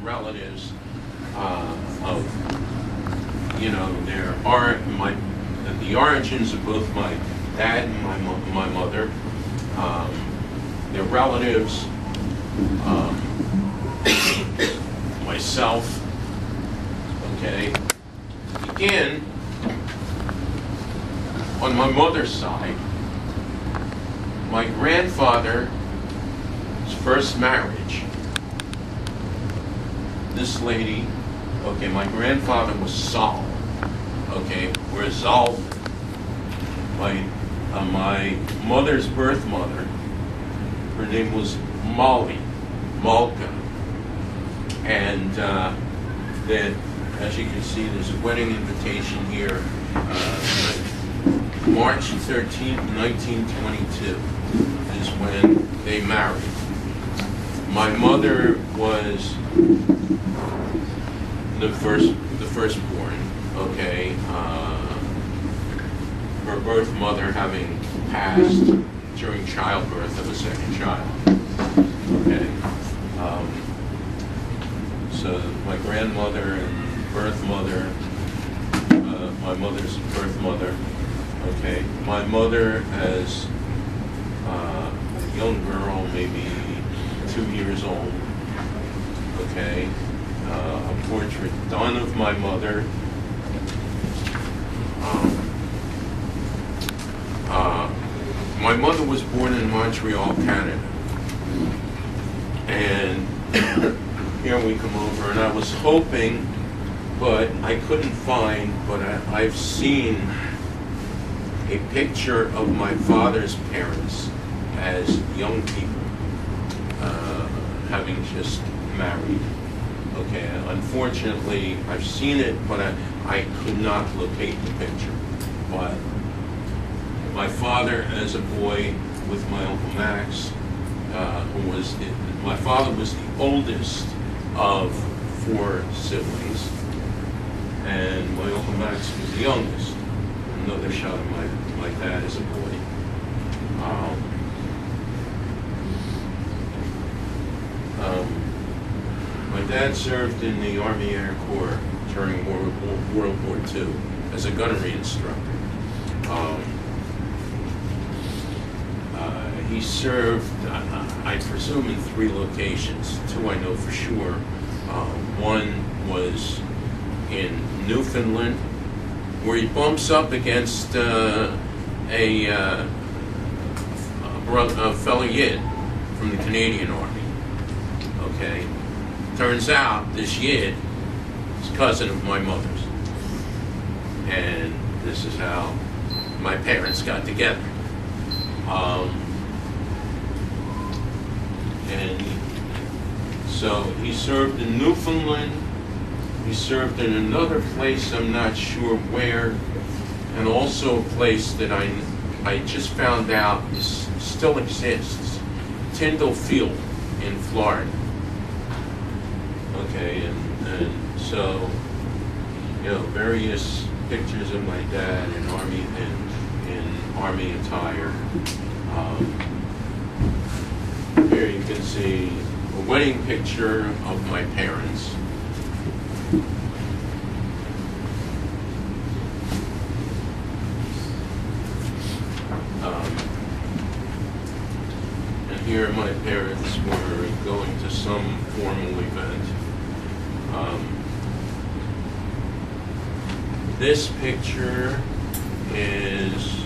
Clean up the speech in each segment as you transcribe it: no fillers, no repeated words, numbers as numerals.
relatives of, the origins of both my dad and my mother. Their relatives, myself, okay. Again, on my mother's side, my grandfather's first marriage, this lady, okay, my grandfather was Saul, okay, whereas Zal, my mother's birth mother, her name was Malka, and then, as you can see, there's a wedding invitation here, March 13th, 1922 is when they married. My mother was the firstborn, okay, her birth mother having passed during childbirth of a second child, okay. So my grandmother and birth mother, my mother's birth mother, okay. My mother as a young girl, maybe 2 years old, okay. A portrait done of my mother. My mother was born in Montreal, Canada. And here we come over, and I was hoping, but I couldn't find, but I've seen a picture of my father's parents as young people, having just married. Okay, unfortunately, I've seen it, but I could not locate the picture. But my father, as a boy, with my Uncle Max, my father was the oldest of 4 siblings, and my Uncle Max was the youngest. Another shot of my dad as a boy. My dad served in the Army Air Corps during World War II as a gunnery instructor. He served, I presume, in 3 locations. 2 I know for sure. One was in Newfoundland, where he bumps up against a fellow Yid from the Canadian Army. Okay. Turns out this Yid is a cousin of my mother's. And this is how my parents got together. And so he served in Newfoundland. He served in another place, I'm not sure where, and also a place that I just found out still exists, Tyndall Field in Florida. Okay, and so, various pictures of my dad in army attire. Here you can see a wedding picture of my parents. And here my parents were going to some formal event. This picture is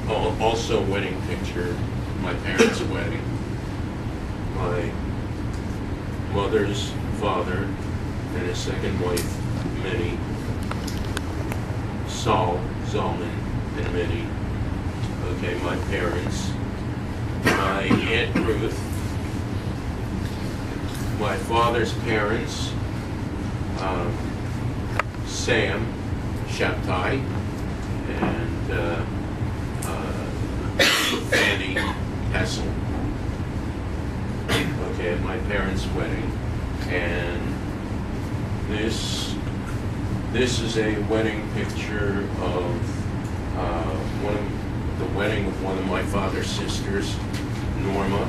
also a wedding picture, my parents' wedding. My mother's father and his second wife, Minnie, Zalman, and Minnie. Okay, my parents, my Aunt Ruth, my father's parents, Sam, Shabtai, and Fanny Hessel. Okay, at my parents' wedding. And this is a wedding picture of the wedding of one of my father's sisters, Norma.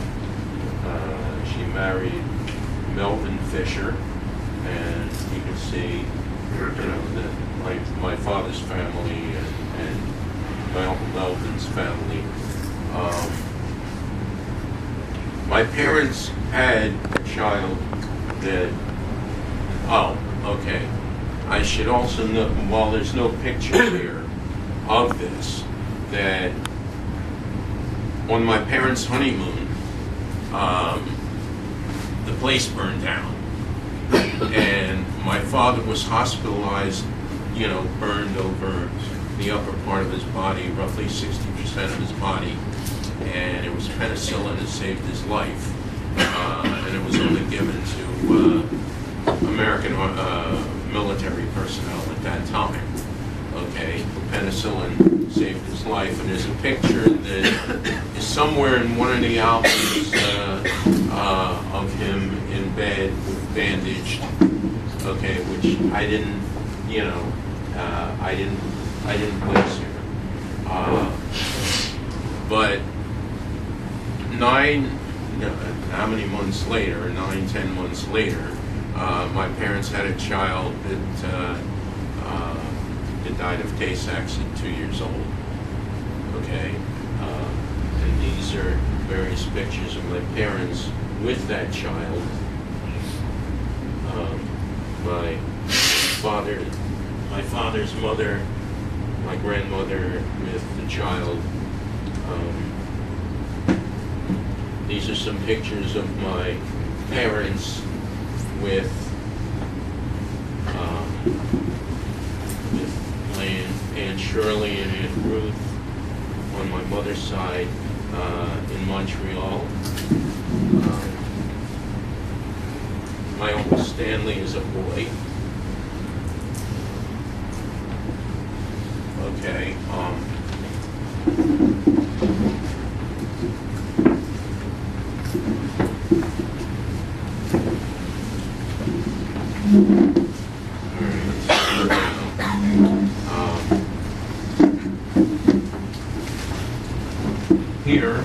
She married Melvin Fisher, and you can see, my father's family and my Uncle Melvin's family. My parents had a child that, I should also know, while there's no picture here of this, that on my parents' honeymoon, the place burned down. And my father was hospitalized, burned over the upper part of his body, roughly 60% of his body. And it was penicillin that saved his life. And it was only given to American military personnel at that time. Okay, penicillin saved his life, and there's a picture that is somewhere in one of the albums of him in bed, bandaged. Okay, which I didn't place here. But 10 months later, my parents had a child that died of Tay-Sachs at 2 years old. Okay, and these are various pictures of my parents with that child. My father's mother, my grandmother with the child. These are some pictures of my parents with Aunt Shirley and Aunt Ruth on my mother's side in Montreal. My Uncle Stanley is a boy. Okay. Here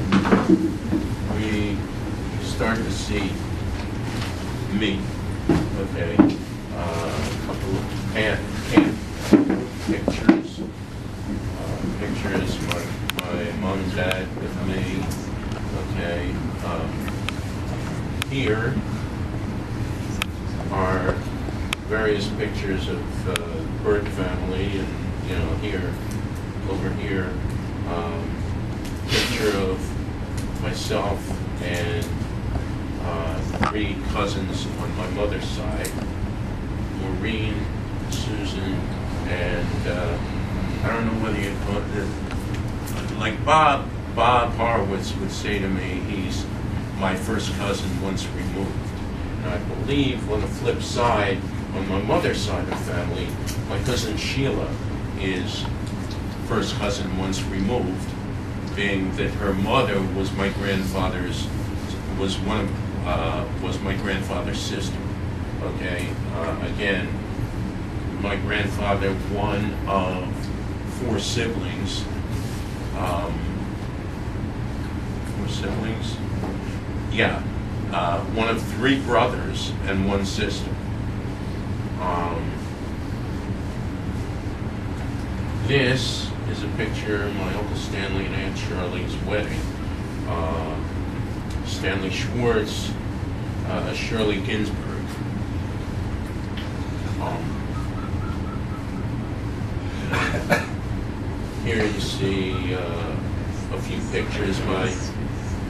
we start to see me. Okay, a couple of camp pictures. Pictures my mom and dad with me. Okay, here are various pictures of the Burt family, and over here, picture of myself and 3 cousins on my mother's side, Maureen, Susan, and I don't know whether you'd call it, like Bob Horowitz would say to me, he's my first cousin once removed. And I believe on the flip side, on my mother's side of the family, my cousin Sheila is first cousin once removed, being that her mother was my grandfather's sister. Okay, again, my grandfather, one of 4 siblings. 4 siblings? Yeah, one of 3 brothers and 1 sister. This is a picture of my Uncle Stanley and Aunt Shirley's wedding. Stanley Schwartz, Shirley Ginsburg. Here you see a few pictures.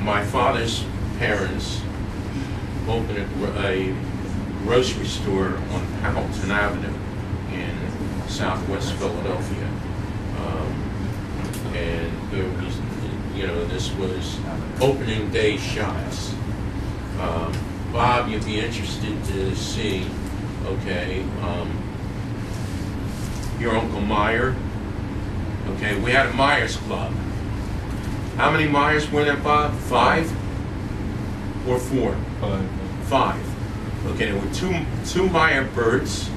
My father's parents opened a grocery store on Hamilton Avenue in Southwest Philadelphia. And there was, this was opening day shots. Bob, you'd be interested to see, okay, your Uncle Meir. Okay, we had a Myers Club. How many Myers were there, Bob? 5 or 4? 5. Okay, there were two Meyer Burts,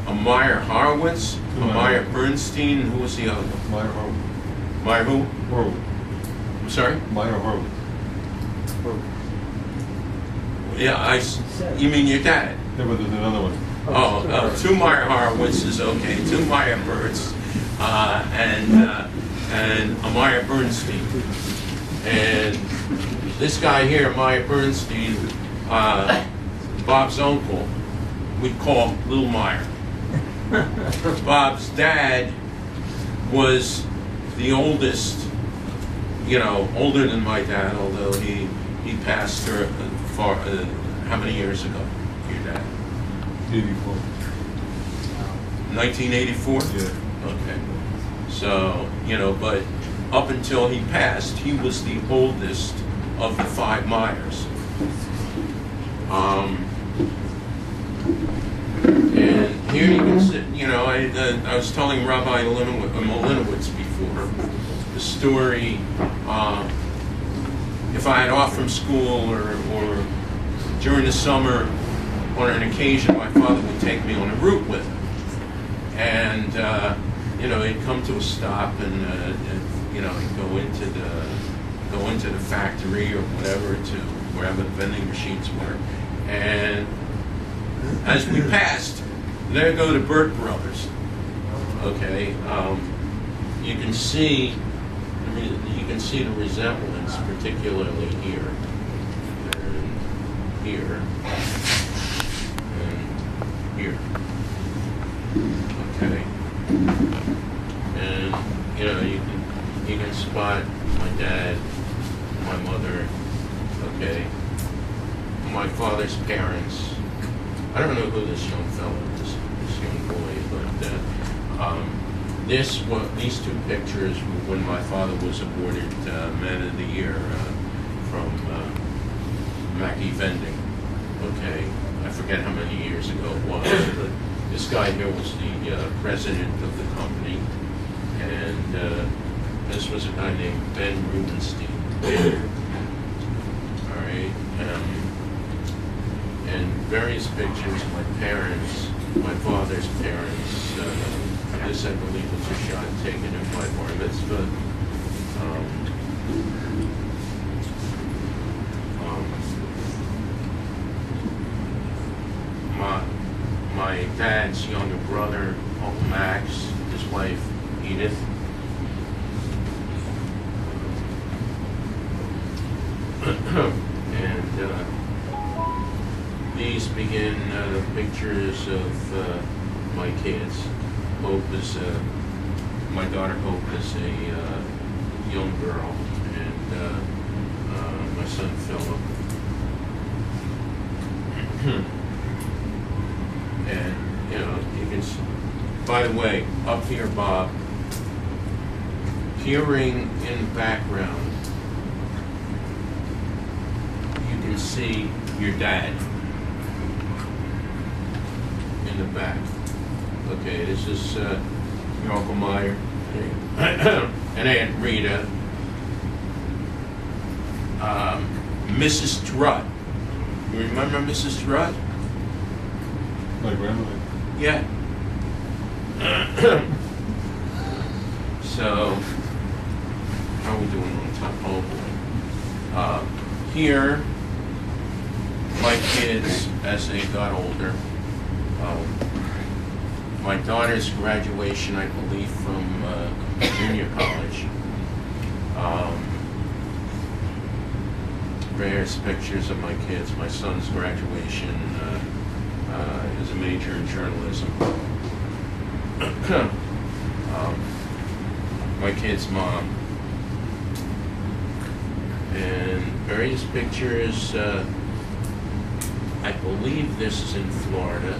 a Meyer Horowitz, a Meyer Bernstein, and who was the other one? Meyer Horowitz. Meyer who? Horowitz. I'm sorry? Meyer Horowitz. Yeah, you mean your dad? Yeah, but there's another one. Two Meir Horowitzes, okay, two Meir Burts, and a Meir Bernstein. And this guy here, Meir Bernstein, Bob's uncle, we'd call Little Meir. Bob's dad was the oldest, older than my dad, although he passed her how many years ago, your dad? 84. 1984? Yeah. Okay. So, but up until he passed, he was the oldest of the 5 Meyers. And here you can see, I was telling Rabbi Malinowitz before the story. If I had off from school or during the summer, on an occasion, my father would take me on a route with him. And, he'd come to a stop and, he'd go into the factory or whatever to wherever the vending machines were. And as we passed, there go the Burt brothers. Okay, you can see the resemblance, particularly here and here and here. Okay, and you can spot my dad, my mother. Okay, my father's parents. I don't know who this young fellow is, this young boy, but these 2 pictures were when my father was awarded Man of the Year from Mackey Vending. Okay, I forget how many years ago it was, but this guy here was the president of the company, and this was a guy named Ben Rubenstein. All right. And various pictures of my parents, my father's parents. This, I believe, was a shot taken in my bar mitzvah. My dad's younger brother, Uncle Max, his wife, Edith. And these begin pictures of my kids. Hope is my daughter Hope is a young girl, and my son Philip. And you can see, by the way, up here, Bob, peering in the background, you can see your dad in the back. Okay, this is your Uncle Meir and Aunt Rita. Mrs. Drutt. You remember Mrs. Drutt? My grandmother. Yeah. So, how are we doing on top? Oh boy. Here, my kids, as they got older, my daughter's graduation, I believe, from junior college. Various pictures of my kids. My son's graduation is a major in journalism. My kid's mom. And various pictures. I believe this is in Florida.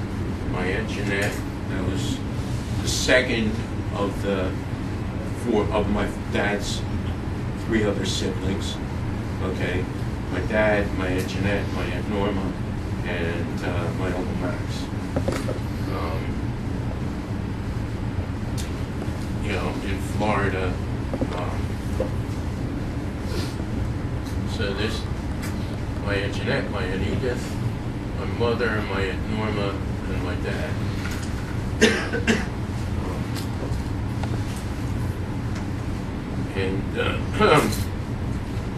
My Aunt Jeanette. That was the second of the 4 of my dad's 3 other siblings. Okay, my dad, my Aunt Jeanette, my Aunt Norma, and my Uncle Max. In Florida. So this, my Aunt Jeanette, my Aunt Edith, my mother, my Aunt Norma, and my dad. And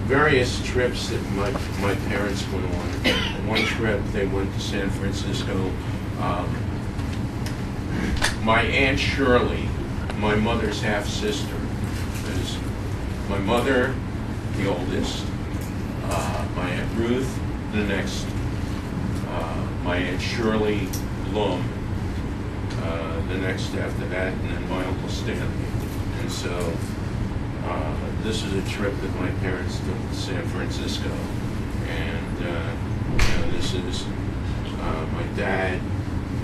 various trips that my parents went on. One trip, they went to San Francisco. My Aunt Shirley, my mother's half-sister, is my mother, the oldest, my Aunt Ruth, the next, my Aunt Shirley Blum, the next after that, and then my Uncle Stanley. And so this is a trip that my parents took to San Francisco. And this is my dad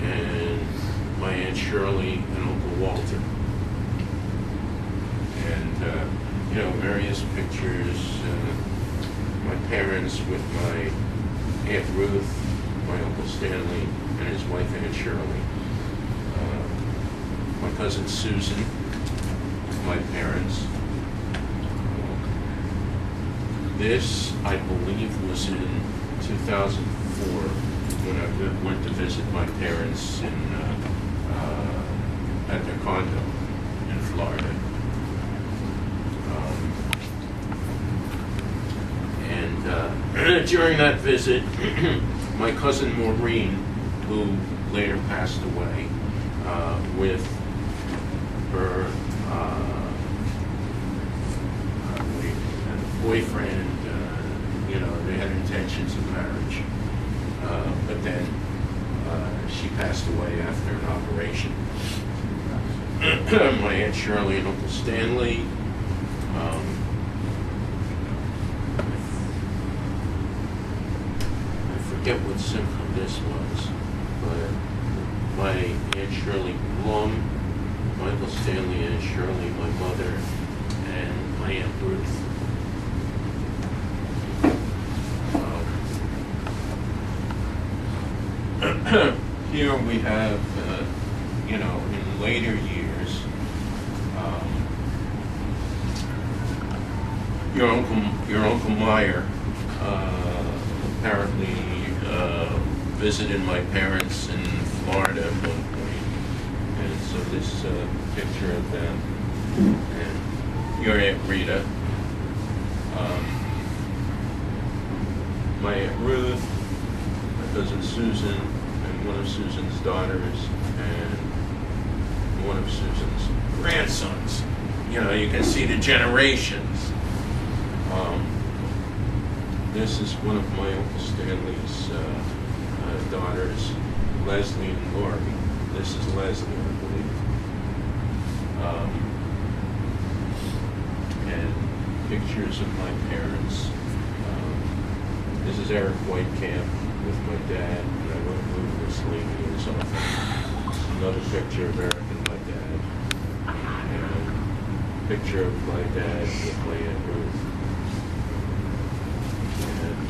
and my Aunt Shirley and Uncle Walter. And various pictures, my parents with my Aunt Ruth, my Uncle Stanley, and his wife Aunt Shirley. My cousin Susan, my parents. This, I believe, was in 2004 when I went to visit my parents at their condo in Florida. And during that visit, my cousin Maureen, who later passed away, with her boyfriend, they had intentions of marriage, but then she passed away after an operation. My Aunt Shirley and Uncle Stanley. I forget what symptom this was, but my Aunt Shirley Blum, my Uncle Stanley, Aunt Shirley, my mother, and my Aunt Ruth. Here we have, in later years, your Uncle Meir apparently visited my parents in Florida at one point, and so this picture of them, and your Aunt Rita, my Aunt Ruth, my cousin Susan, one of Susan's daughters, and one of Susan's grandsons. You can see the generations. This is one of my Uncle Stanley's daughters, Leslie and Lori. This is Leslie, I believe. And pictures of my parents. This is Eric Whitecamp with my dad, and I went to move this lady in his office. Another picture of Eric and my dad. And a picture of my dad with my Aunt Ruth.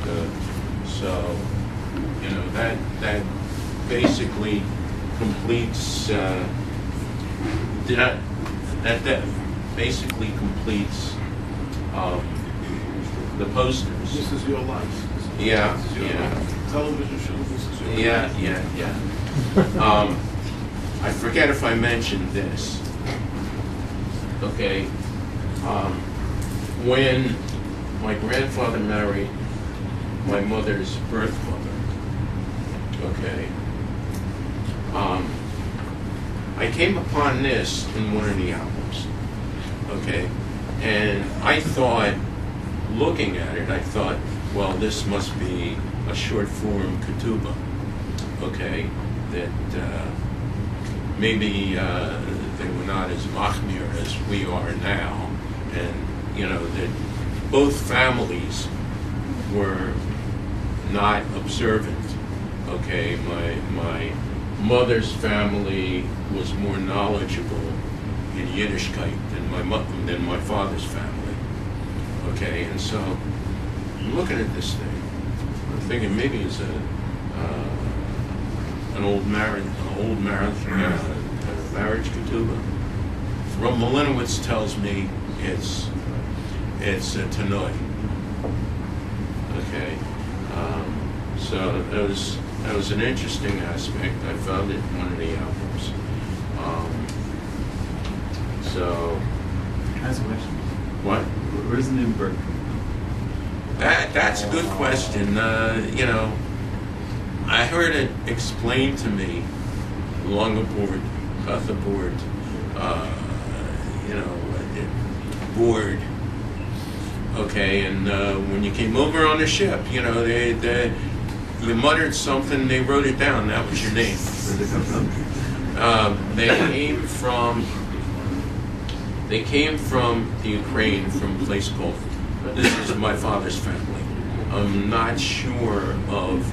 And so, that basically completes, that basically completes the posters. This is your life. Yeah. Television show, this is your life. Yeah. I forget if I mentioned this. Okay. When my grandfather married my mother's birth mother, okay, I came upon this in one of the albums, okay, and I thought, looking at it, I thought, well, this must be a short form ketubah, okay, that maybe they were not as machmir as we are now, and that both families were not observant. Okay, my mother's family was more knowledgeable in Yiddishkeit than my father's family. Okay, and so I'm looking at this thing. I'm thinking maybe it's an old marriage ketubah. Rav Malinowitz tells me it's a tanoi. Okay, so that was an interesting aspect. I found it in one of the albums. So. Can I ask a question? What? Where does the name Burt come That's a good question. You know, I heard it explained to me along aboard, Burt, you know, board. Okay, and when you came over on the ship, you know, you muttered something, they wrote it down. That was your name. They came from the Ukraine, from a place called. This is my father's family. I'm not sure of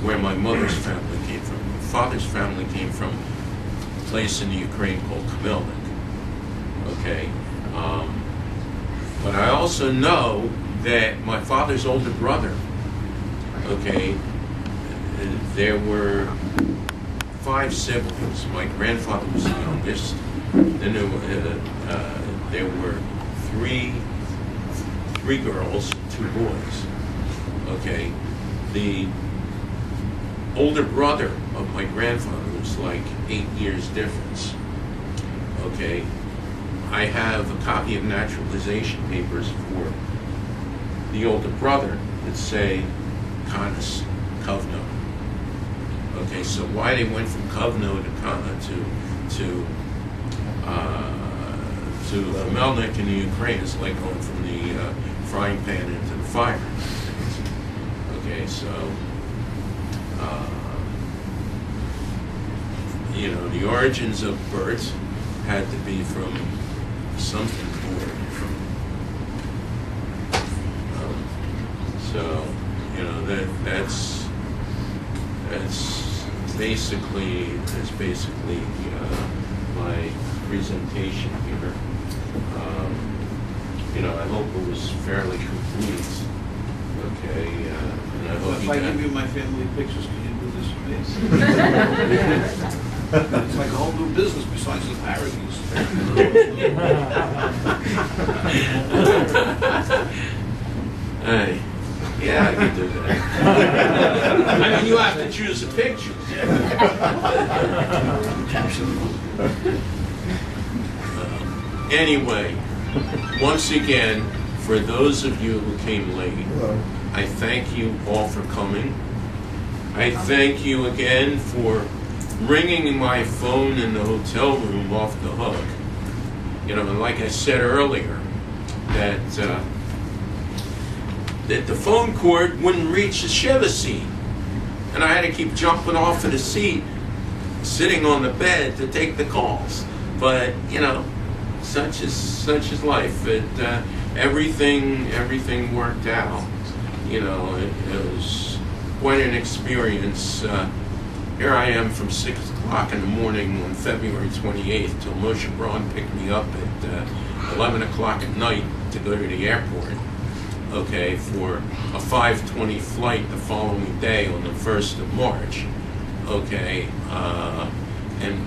where my mother's family came from. My father's family came from a place in the Ukraine called Khmelnyk. Okay. But I also know that my father's older brother, okay, there were 5 siblings. My grandfather was the youngest. Then there were three girls, 2 boys. Okay, the older brother of my grandfather was like 8 years difference. Okay, I have a copy of naturalization papers for the older brother that say Kanas, Kovno. Okay, so why they went from Kovno to Khmelnyk in the Ukraine is like going from the frying pan into the fire. Okay, so you know, the origins of Burt had to be from something born from. So you know that's basically my presentation here. You know, I hope it was fairly complete. Okay, and I hope If you I got. give you my family pictures, can you do this for me? It's like a whole new business besides the parodies. Hey, yeah, I can do that. I mean, you have to choose a picture. Anyway, once again, for those of you who came late, I thank you all for coming. I thank you again for ringing my phone in the hotel room off the hook. You know, and like I said earlier, that the phone cord wouldn't reach the Shiva seat. And I had to keep jumping off of the seat, sitting on the bed to take the calls. But, you know, such is life. Everything worked out. You know, it was quite an experience. Here I am from 6 o'clock in the morning on February 28th till Moshe Braun picked me up at 11 o'clock at night to go to the airport, okay, for a 5:20 flight the following day on the 1st of March, okay, and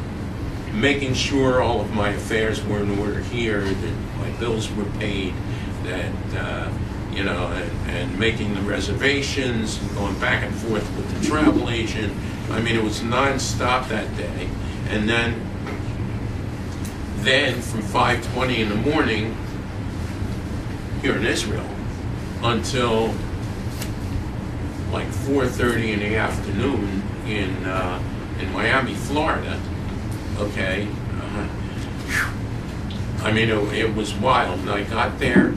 making sure all of my affairs were in order here, that my bills were paid, that, you know, and making the reservations and going back and forth with the travel agent. I mean, it was non-stop that day. And then from 5:20 in the morning here in Israel until like 4:30 in the afternoon in Miami, Florida. Okay, I mean, it was wild. And I got there.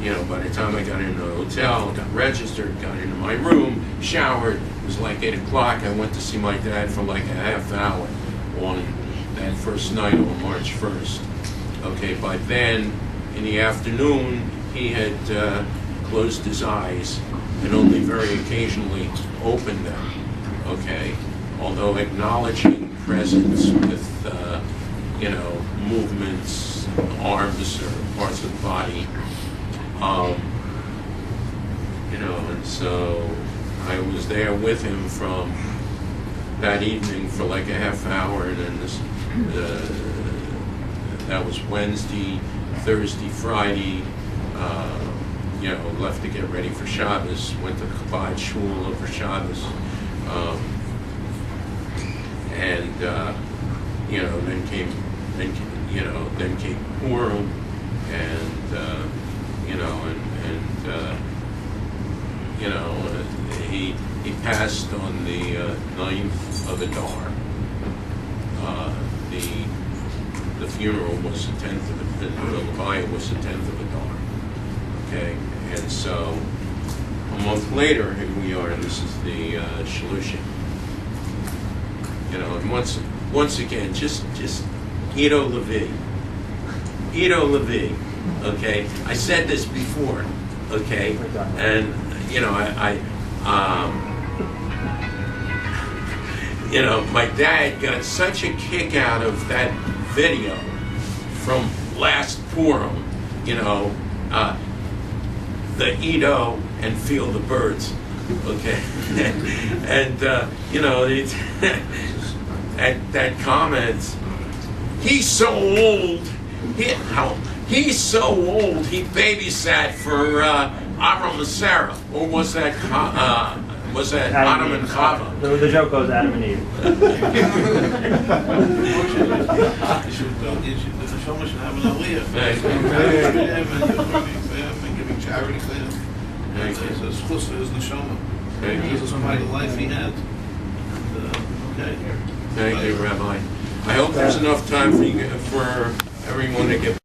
You know, by the time I got into the hotel, got registered, got into my room, showered, it was like 8 o'clock. I went to see my dad for like a half hour on that first night on March 1st. Okay, by then, in the afternoon, he had closed his eyes and only very occasionally opened them. Okay, although acknowledging presence with, you know, movements, arms or parts of the body. You know, and so I was there with him from that evening for like a half hour, and then that was Wednesday, Thursday, Friday. You know, left to get ready for Shabbos. Went to Chabad Shul over Shabbos, and you know, then came Purim, and you know, he passed on the 9th of Adar. The funeral was the 10th of the leviya was the 10th of Adar. Okay, and so a month later, here we are, and this is the Shloshim. And once again, just Edo Levi. Okay, I said this before. Okay, and my dad got such a kick out of that video from last Purim. The Edo and feel the birds. Okay, and that comment. He's so old. He's so old. He babysat for Avram and Sarah, or was that Adam and Chava? The joke goes Adam and Eve. The Shloshim should have an aliyah. And giving charity to him. It's a schus for his neshama. This is quite a life he had. Okay. Thank you, Rabbi. I hope there's enough time for everyone to get